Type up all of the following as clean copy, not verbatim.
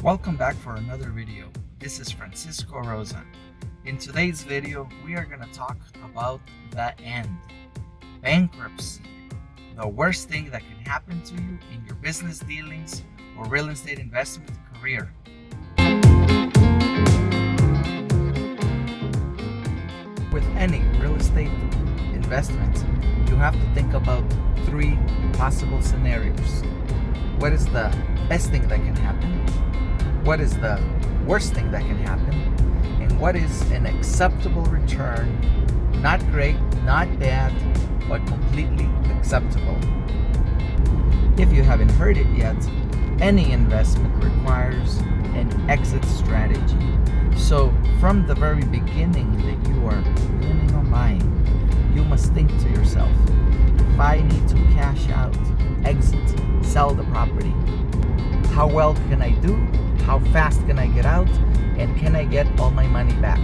Welcome back for another video. This is Rosa. In today's video, we are going to talk about the end. Bankruptcy. The worst thing that can happen to you in your business dealings or real estate investment career. With any real estate investment, you have to think about three possible scenarios. What is the best thing that can happen? What is the worst thing that can happen? And what is an acceptable return? Not great, not bad, but completely acceptable. If you haven't heard it yet, any investment requires an exit strategy. So from the very beginning that you are planning on buying, you must think to yourself, if I need to cash out, exit, sell the property, how well can I do? How fast can I get out? And can I get all my money back?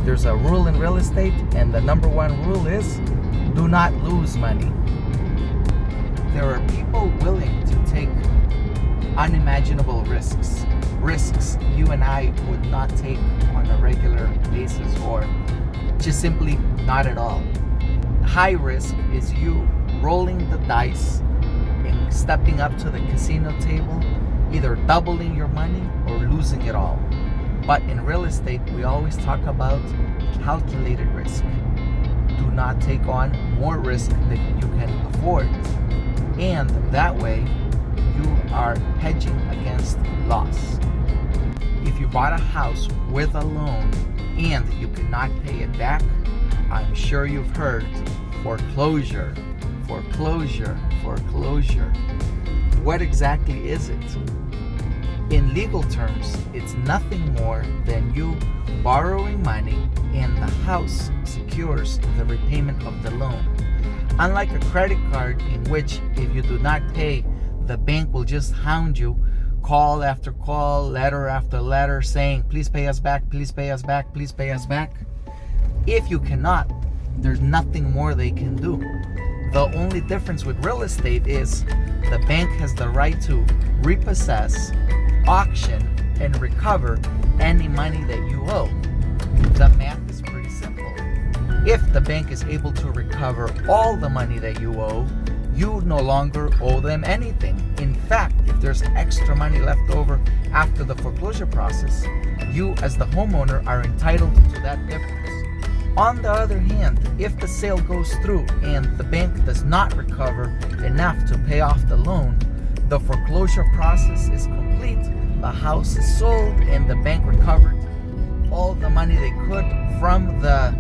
There's a rule in real estate, and the number one rule is do not lose money. There are people willing to take unimaginable risks you and I would not take on a regular basis, or just simply not at all. High risk is you rolling the dice and stepping up to the casino table, either doubling your money or losing it all. But in real estate, we always talk about calculated risk. Do not take on more risk than you can afford. And that way, you are hedging against loss. If you bought a house with a loan and you cannot pay it back, I'm sure you've heard foreclosure. What exactly is it? In legal terms, it's nothing more than you borrowing money and the house secures the repayment of the loan. Unlike a credit card, in which if you do not pay, the bank will just hound you, call after call, letter after letter, saying, please pay us back, please pay us back, please pay us back. If you cannot, there's nothing more they can do. The only difference with real estate is the bank has the right to repossess, auction, and recover any money that you owe. The math is pretty simple. If the bank is able to recover all the money that you owe, you no longer owe them anything. In fact, if there's extra money left over after the foreclosure process, you as the homeowner are entitled to that difference. On the other hand, if the sale goes through and the bank does not recover enough to pay off the loan, the foreclosure process is complete, the house is sold, and the bank recovered all the money they could from the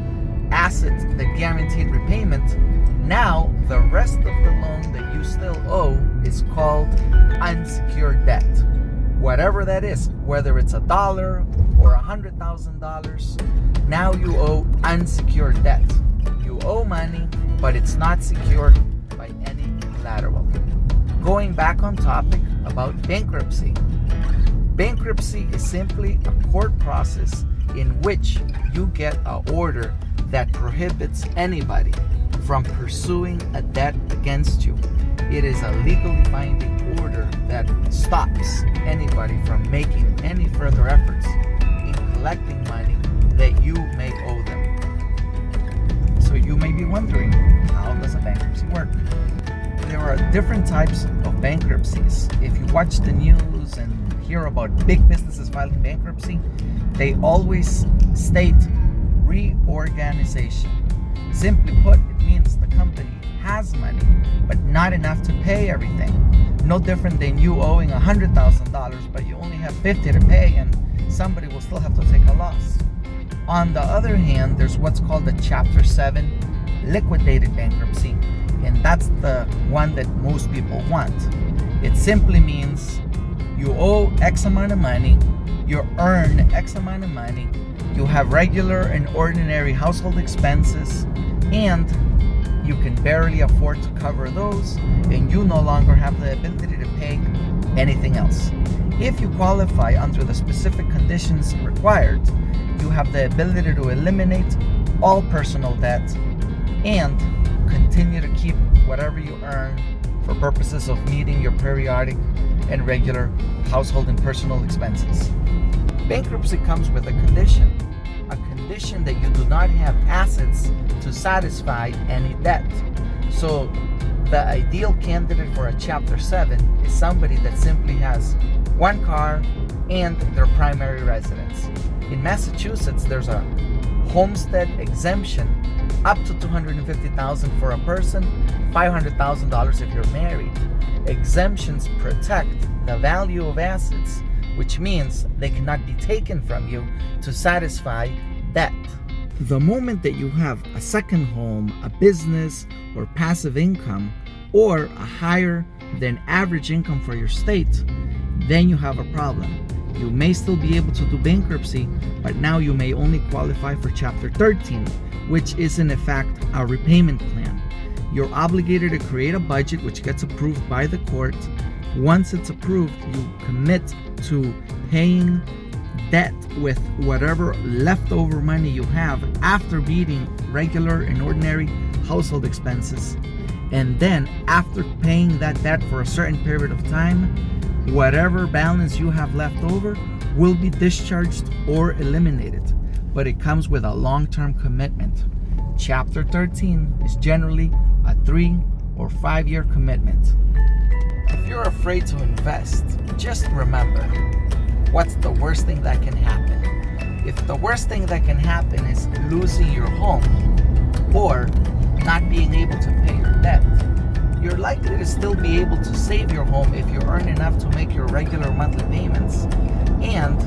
asset that guaranteed repayment. Now, the rest of the loan that you still owe is called unsecured debt. Whatever that is, whether it's $1 or $100,000, now you owe unsecured debt. You owe money, but it's not secured by any collateral. Going back on topic about bankruptcy. Bankruptcy is simply a court process in which you get an order that prohibits anybody from pursuing a debt against you. It is a legally binding order that stops anybody from making any further efforts in collecting money that you may owe them. So you may be wondering, how does a bankruptcy work? There are different types of bankruptcies. If you watch the news and hear about big businesses filing bankruptcy, they always state reorganization. Simply put, it means the company has money, but not enough to pay everything. No different than you owing $100,000, but you only have $50 to pay, and somebody will still have to take a loss. On the other hand, there's what's called a Chapter 7 liquidated bankruptcy, and that's the one that most people want. It simply means you owe X amount of money, you earn X amount of money, you have regular and ordinary household expenses, and you can barely afford to cover those, and you no longer have the ability to pay anything else. If you qualify under the specific conditions required, you have the ability to eliminate all personal debt and continue to keep whatever you earn for purposes of meeting your periodic and regular household and personal expenses. Bankruptcy comes with a condition that you do not have assets to satisfy any debt. So the ideal candidate for a Chapter 7 is somebody that simply has one car and their primary residence. In Massachusetts, there's a homestead exemption up to $250,000 for a person, $500,000 if you're married. Exemptions protect the value of assets, which means they cannot be taken from you to satisfy debt. The moment that you have a second home, a business, or passive income, or a higher than average income for your state, then you have a problem. You may still be able to do bankruptcy, but now you may only qualify for Chapter 13, which is in effect a repayment plan. You're obligated to create a budget which gets approved by the court. Once it's approved, you commit to paying debt with whatever leftover money you have after meeting regular and ordinary household expenses. And then after paying that debt for a certain period of time, whatever balance you have left over will be discharged or eliminated. But it comes with a long-term commitment. Chapter 13 is generally a 3 or 5 year commitment. If you're afraid to invest, just remember, what's the worst thing that can happen? If the worst thing that can happen is losing your home or not being able to pay your debt, you're likely to still be able to save your home if you earn enough to make your regular monthly payments and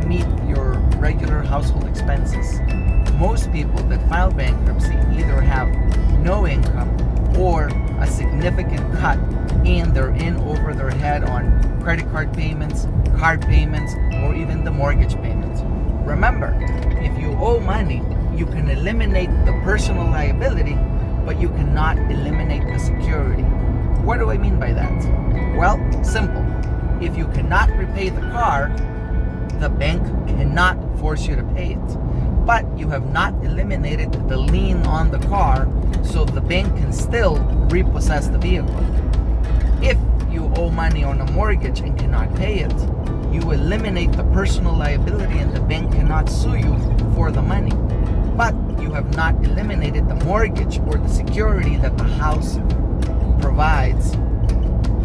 meet your regular household expenses. Most people that file bankruptcy either have no income or a significant cut, and they're in over their head on credit card payments, or even the mortgage payments. Remember, if you owe money, you can eliminate the personal liability, but you cannot eliminate the security. What do I mean by that? Well, simple. If you cannot repay the car, the bank cannot force you to pay it. But you have not eliminated the lien on the car, so the bank can still repossess the vehicle. If you owe money on a mortgage and cannot pay it, you eliminate the personal liability and the bank cannot sue you for the money. But you have not eliminated the mortgage or the security that the house provides,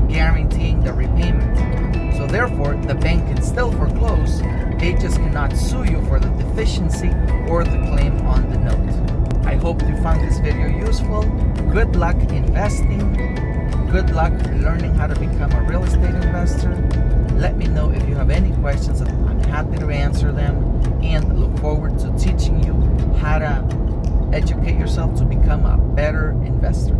guaranteeing the repayment. So therefore, the bank can still foreclose. They just cannot sue you for the deficiency or the claim on the note. I hope you found this video useful. Good luck investing. Good luck learning how to become a real estate investor. Let me know if you have any questions. I'm happy to answer them, and look forward to teaching you how to educate yourself to become a better investor.